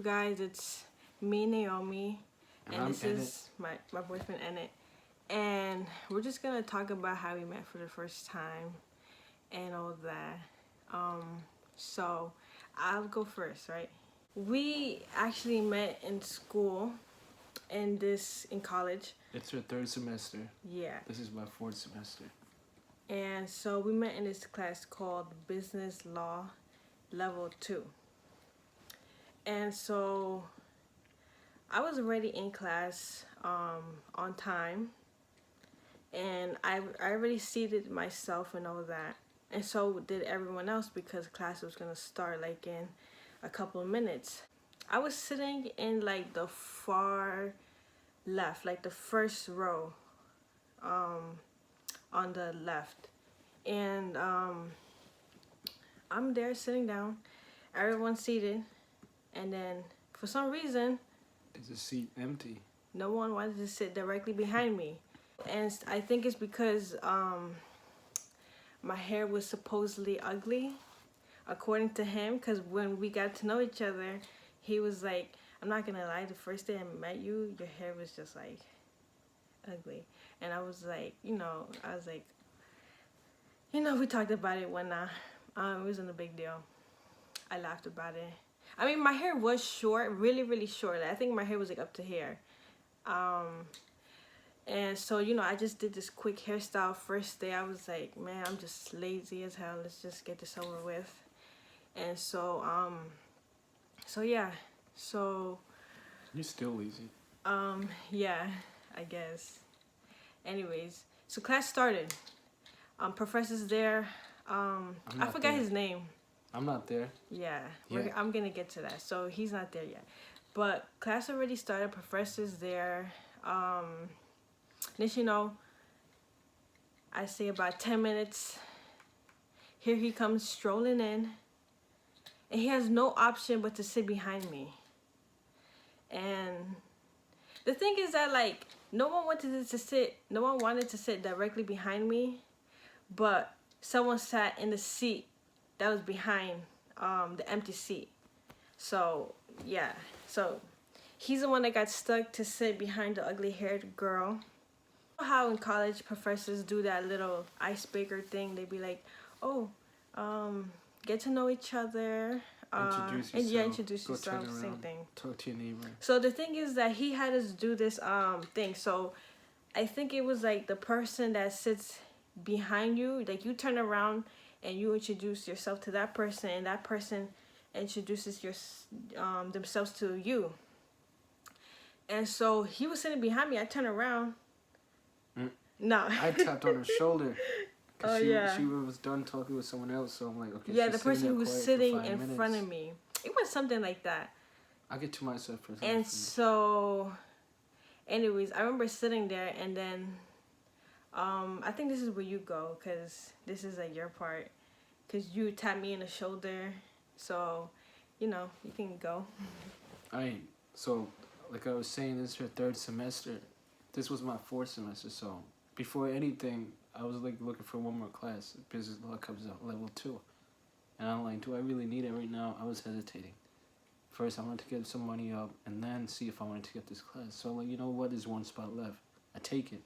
guys? It's me, Naomi, And and I'm this Enit. is my boyfriend, Enit. And we're just gonna talk about how we met for the first time and all that. So I'll go first, right? We actually met in school, in college. It's your third semester. Yeah. This is my fourth semester. And so we met in this class called Business Law Level 2. And so I was already in class on time, and I already seated myself and all that, and so did everyone else because class was gonna start like in a couple of minutes. I was sitting in like the far left, like the first row on the left, and I'm there sitting down, everyone's seated, and then for some reason Is the seat empty? no one wanted to sit directly behind me. And I think it's because my hair was supposedly ugly, according to him. Because when we got to know each other, he was like, I'm not gonna lie, the first day I met you, your hair was just like ugly. And I was like, we talked about it when it wasn't a big deal. I laughed about it. I mean, my hair was short, really, really short. Like, I think my hair was like up to here. And so, I just did this quick hairstyle first day. I was like, man, I'm just lazy as hell. Let's just get this over with. And so, yeah. So, You're still lazy. yeah, I guess. Anyways, so class started. Professor's there. I forgot his name. I'm not there. Yeah, Yeah. I'm gonna get to that. So he's not there yet. But class already started. Professor's there. Then, I say about 10 minutes. Here he comes strolling in. And he has no option but to sit behind me. And the thing is that, like, no one wanted to sit directly behind me. But someone sat in the seat that was behind the empty seat. So, yeah. So, he's the one that got stuck to sit behind the ugly-haired girl. How in college professors do that little icebreaker thing. They be like, oh, get to know each other. Introduce yourself. And yeah, introduce Go yourself. turn around, Same thing. Talk to your neighbor. So the thing is that he had us do this thing. So I think it was like the person that sits behind you, like you turn around and you introduce yourself to that person, and that person introduces themselves to you. And so he was sitting behind me. I turned around. No. I tapped on her shoulder. Oh, she, yeah. She was done talking with someone else, so I'm like, okay. Yeah, she's the person who was sitting in minutes. front of me. It was something like that. I'll get to myself first. And so, anyways, I remember sitting there, and then I think this is where you go, because this is like your part, because you tapped me in the shoulder. So, you can go. Alright, so like I was saying, this is her third semester. This was my fourth semester, so before anything, I was like looking for one more class. Business law comes out level 2. And I'm like, do I really need it right now? I was hesitating. First, I wanted to get some money up and then see if I wanted to get this class. So like, you know what? There's one spot left. I take it.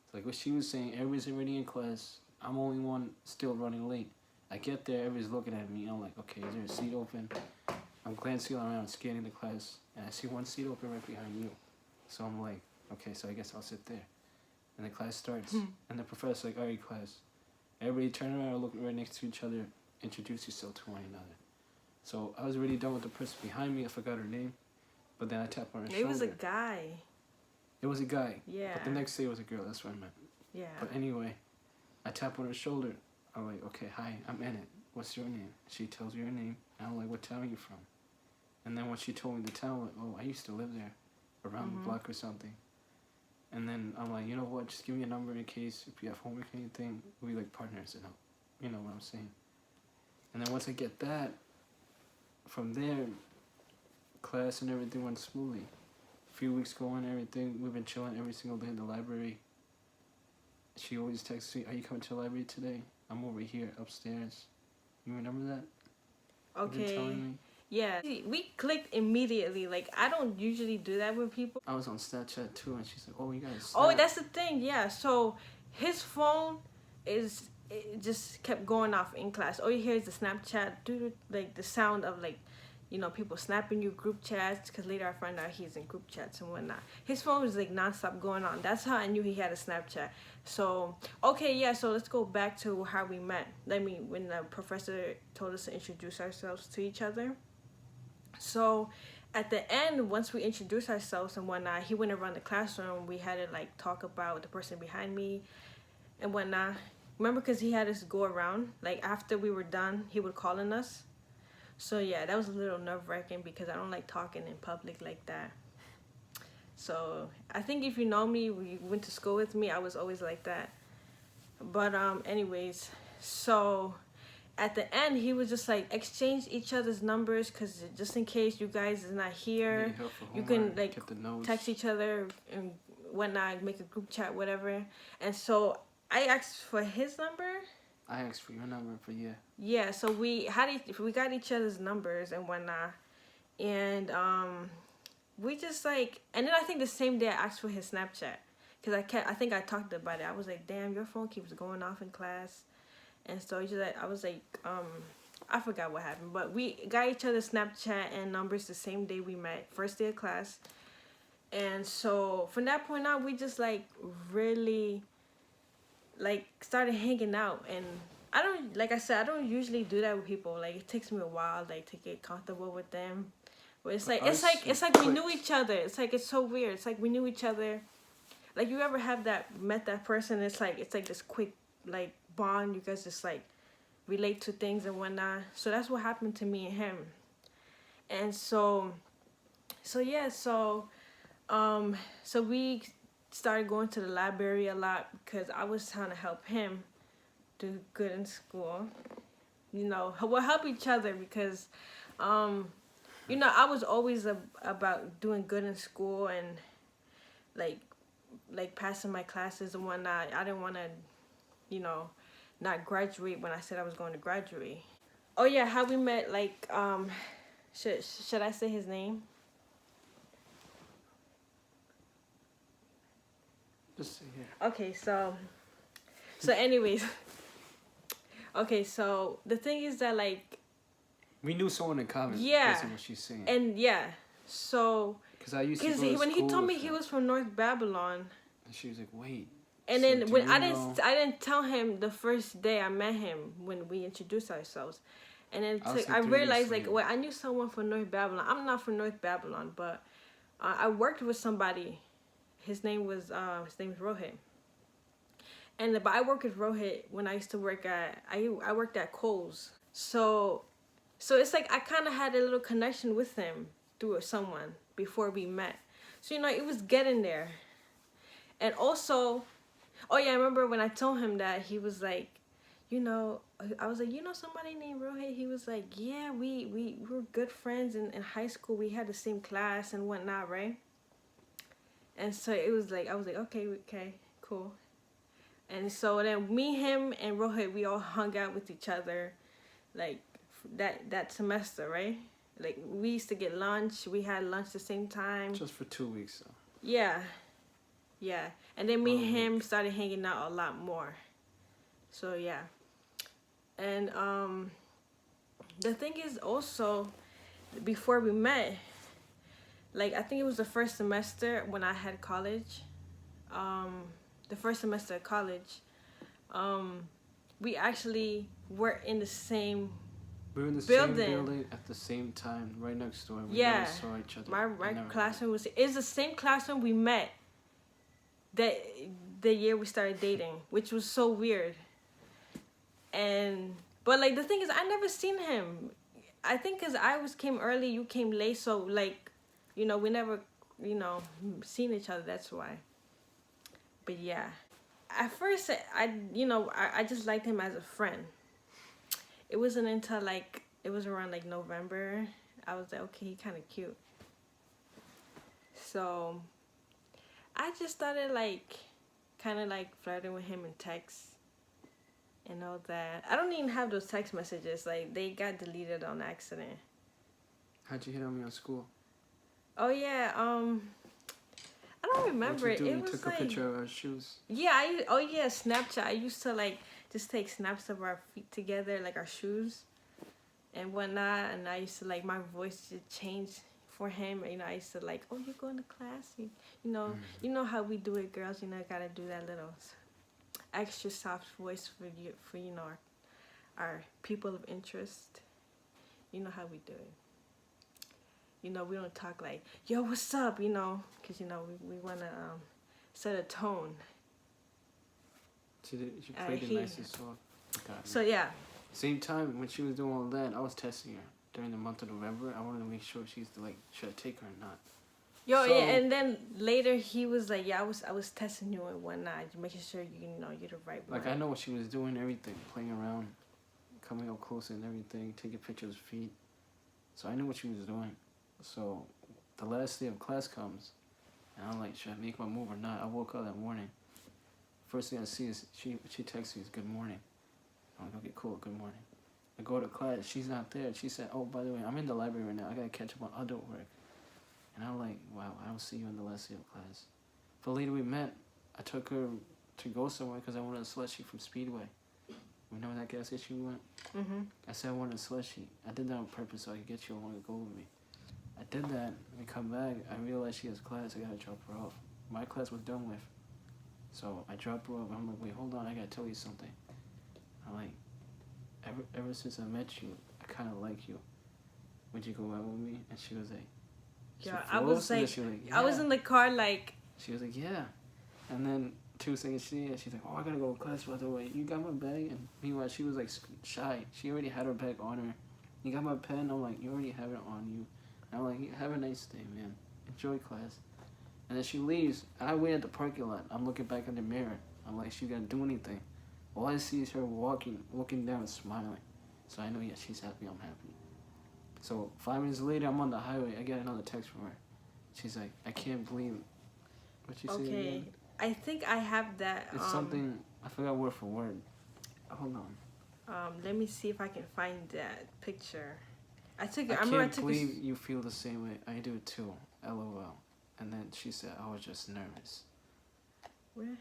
It's like what she was saying, everybody's already in class. I'm only one still running late. I get there, everybody's looking at me. I'm like, okay, is there a seat open? I'm glancing around, scanning the class, and I see one seat open right behind you. So I'm like, okay, so I guess I'll sit there. And the class starts. And the professor's like, all right, class. Everybody turn around, look right next to each other, introduce yourself to one another. So I was already done with the person behind me. I forgot her name. But then I tapped on her shoulder. It was a guy. It was a guy. Yeah. But the next day it was a girl. That's what I meant. Yeah. But anyway, I tap on her shoulder. I'm like, okay, hi, I'm Enit. What's your name? She tells me her name. And I'm like, what town are you from? And then when she told me the town, I'm like, oh, I used to live there. Around the block or something. And then I'm like, you know what? Just give me a number in case if you have homework or anything. We'll be like partners, and you know what I'm saying. And then once I get that, from there, class and everything went smoothly. A few weeks going, everything, we've been chilling every single day in the library. She always texts me, are you coming to the library today? I'm over here upstairs. You remember that? Okay. You've been telling me? Yeah, we clicked immediately. Like, I don't usually do that with people. I was on Snapchat too, and she's like, "Oh, you guys Oh, snap." that's the thing. Yeah. So his phone it just kept going off in class. All you hear is the Snapchat, like the sound of like, people snapping you group chats. Because later I found out he's in group chats and whatnot. His phone was like nonstop going on. That's how I knew he had a Snapchat. So okay, yeah. So let's go back to how we met. When the professor told us to introduce ourselves to each other. So at the end, once we introduced ourselves and whatnot, he went around the classroom. We had to like talk about the person behind me and whatnot. Remember, because he had us go around. Like after we were done, he would call on us. So yeah, that was a little nerve wracking because I don't like talking in public like that. So I think if you know me, you went to school with me, I was always like that. But anyways, so at the end he was just like exchange each other's numbers because just in case you guys is not here, you can like text each other and whatnot, make a group chat, whatever. And so I asked for his number. I asked for your number, but yeah. Yeah, so we got each other's numbers and whatnot, and we just like, and then I think the same day I asked for his Snapchat because I think I talked about it. I was like, damn, your phone keeps going off in class. And so I was like, I forgot what happened, but we got each other Snapchat and numbers the same day we met, first day of class. And so from that point on, we just like really like started hanging out. And I don't, like I said, I don't usually do that with people. Like it takes me a while like to get comfortable with them. But it's like we knew each other. It's like it's so weird. It's like we knew each other. Like you ever have met that person? It's like this quick like bond. You guys just like relate to things and whatnot. So that's what happened to me and him. And so yeah, so we started going to the library a lot because I was trying to help him do good in school. We'll help each other because I was always about doing good in school and like passing my classes and whatnot. I didn't want to, not graduate when I said I was going to graduate. Oh yeah, how we met, like, should I say his name? Just say here. Okay, so anyways, okay, so the thing is that like we knew someone in common. Yeah. That's what she's saying. And yeah, so because I used to go to when he school told me with he him. was from North Babylon. And she was like, wait. And so then when I know? didn't tell him the first day I met him when we introduced ourselves. And then I realized like, well, I knew someone from North Babylon. I'm not from North Babylon, but I worked with somebody. His name was Rohit. But I worked with Rohit when I used to work at I worked at Kohl's. So it's like I kind of had a little connection with him through someone before we met. So it was getting there. And also, oh yeah, I remember when I told him that, he was like, I was like, somebody named Rohit? He was like, yeah, we were good friends in high school. We had the same class and whatnot, right? And so it was like, I was like, okay, cool. And so then me, him, and Rohit, we all hung out with each other, like that semester, right? Like we used to get lunch. We had lunch the same time. Just for 2 weeks, though. Yeah. And then me and him started hanging out a lot more. So yeah. And the thing is also, before we met, like I think it was the first semester when I had college. The first semester of college, we actually were in the same same building at the same time, right next door. We never saw each other. My classroom it's the same classroom we met that the year we started dating, which was so weird. But like the thing is, I never seen him. I think because came early, you came late, so like, we never, seen each other. That's why. But yeah, at first I just liked him as a friend. It wasn't until like it was around like November, I was like, okay, he kind of cute. So I just started like kind of like flirting with him in text and all that. I don't even have those text messages. Like they got deleted on accident. How'd you hit on me on school? Oh yeah, I don't What'd remember you it. do? It You was took a like, picture of our shoes. yeah, oh yeah, Snapchat. I used to like just take snaps of our feet together, like our shoes and whatnot. And I used to like my voice to change for him. You know, I used to like, oh, you going to class? You know how we do it, girls. You know, gotta do that little extra soft voice for you, for our people of interest. You know how we do it. You know, we don't talk like, yo, what's up? You know, because, you know, we want to set a tone. She played it nice and soft. So, yeah. Same time when she was doing all that, I was testing her during the month of November. I wanted to make sure she's like, should I take her or not? Yo, yeah, and then later he was like, yeah, I was testing you and whatnot, making sure you know you're the right one. Like, I know what she was doing, everything, playing around, coming up close and everything, taking pictures of feet. So I knew what she was doing. So the last day of class comes, and I'm like, should I make my move or not? I woke up that morning. First thing I see is she texts me, good morning. I'm like, okay, cool, good morning. I go to class, she's not there. She said, oh, by the way, I'm in the library right now. I gotta catch up on other work. And I'm like, wow, I don't see you in the last day of class. The lady we met, I took her to go somewhere because I wanted a slushy from Speedway. Remember that gas station we went? Mm-hmm. I said I wanted a slushy. I did that on purpose so I could get you along to go with me. I did that. We come back. I realized she has class. I gotta drop her off. My class was done with. So I dropped her off. I'm like, wait, hold on. I gotta tell you something. I'm like, ever since I met you, I kind of like you. Would you go out with me? And she was like, yeah, I was like, yeah. I was in the car like. She was like, yeah. And then 2 seconds later, she's like, oh, I gotta go to class, by the way. You got my bag? And meanwhile, she was like shy. She already had her bag on her. You got my pen? I'm like, you already have it on you. And I'm like, have a nice day, man. Enjoy class. And then she leaves. And I wait at the parking lot. I'm looking back in the mirror. I'm like, she gotta do anything. All I see is her looking down and smiling. So I know, yeah, she's happy, I'm happy. So 5 minutes later, I'm on the highway. I get another text from her. She's like, I can't believe it. What you say again? I think I have that. It's something, I forgot word for word. Hold on. Let me see if I can find that picture. I took. I I remember I can't took. believe you feel the same way. I do too. LOL. And then she said, I was just nervous. Where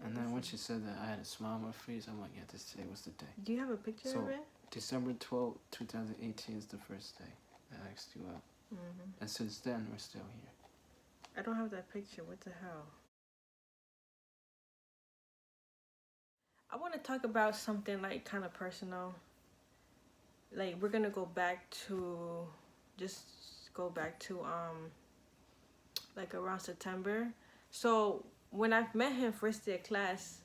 and then when she said that, I had a smile on my face. I'm like, yeah, this day was the day. Do you have a picture of it? December 12th, 2018 is the first day that I asked you out. Mm-hmm. And since then, we're still here. I don't have that picture. What the hell? I want to talk about something like kind of personal. Like we're gonna go back to like around September. So when I met him first day of class,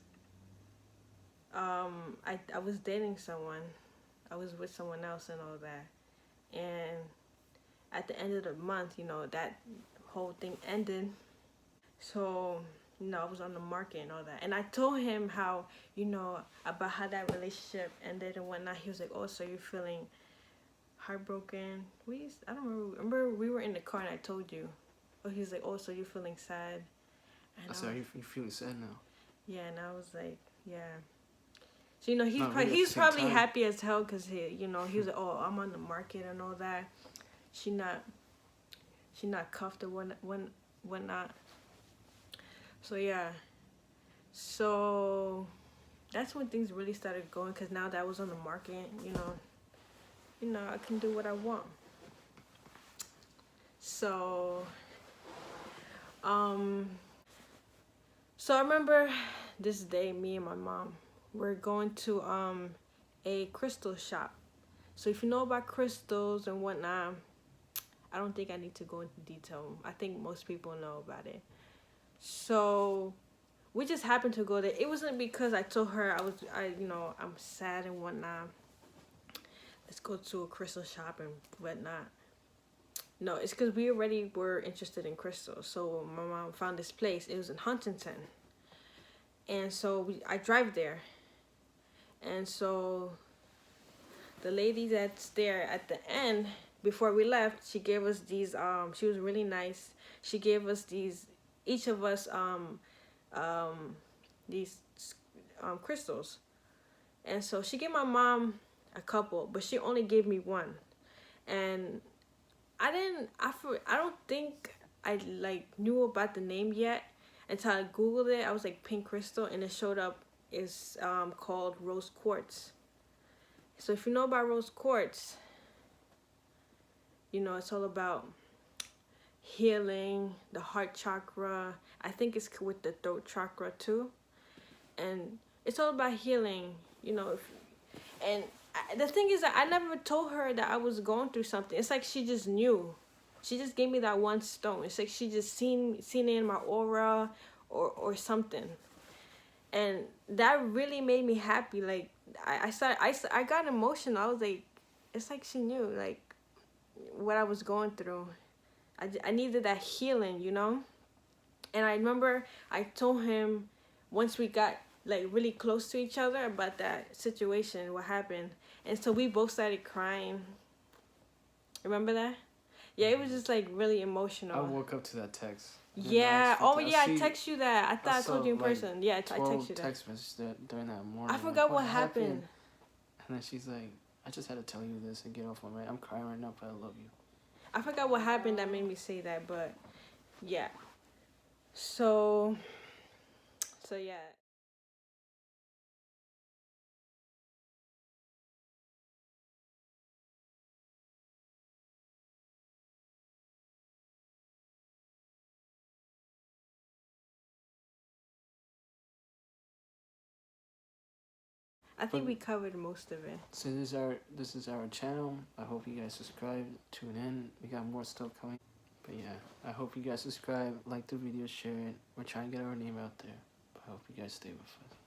I was dating someone. I was with someone else and all that. And at the end of the month, you know, that whole thing ended. So, you know, I was on the market and all that. And I told him how, you know, about how that relationship ended and whatnot. He was like, oh, so you're feeling heartbroken? I don't remember. Remember we were in the car and I told you. Oh, he's like, oh, so you're feeling sad? And Sorry, you're feeling sad now. Yeah, and I was like, yeah. So, you know, he's probably happy as hell because he was like, oh, I'm on the market and all that. She not cuffed or whatnot. So yeah, so that's when things really started going. Cause now that I was on the market, you know, I can do what I want. So, so I remember this day, me and my mom, we're going to a crystal shop. So if you know about crystals and whatnot, I don't think I need to go into detail. I think most people know about it. So we just happened to go there. It wasn't because I told her I'm sad and whatnot. Let's go to a crystal shop and whatnot. No, it's because we already were interested in crystals. So my mom found this place. It was in Huntington. And so I drive there. And so the lady that's there at the end, before we left, she gave us these, she was really nice. She gave us these, each of us, these crystals. And so she gave my mom a couple, but she only gave me one. And I don't think I like knew about the name yet until I googled it. I was like pink crystal, and it showed up. It's called rose quartz. So if you know about rose quartz, you know it's all about healing the heart chakra. I think it's with the throat chakra too, and it's all about healing. You know, and the thing is that I never told her that I was going through something. It's like she just knew. She just gave me that one stone. It's like she just seen it in my aura, or something, and that really made me happy. Like I got emotional. I was like, it's like she knew like what I was going through. I needed that healing, you know. And I remember I told him once we got like really close to each other about that situation, what happened, and so we both started crying. Remember that? Yeah, it was just like really I emotional. woke up to that text. Yeah. Oh yeah, I see, text you that. I thought I told you in person. Yeah, I text 12 you that. text messages during that morning. I forgot what happened. And then she's like, I just had to tell you this and get off my mind. I'm crying right now, but I love you. I forgot what happened that made me say that, but yeah. So yeah. I think we covered most of it. So this is our channel. I hope you guys subscribe, tune in. We got more stuff coming. But yeah, I hope you guys subscribe, like the video, share it. We're trying to get our name out there. But I hope you guys stay with us.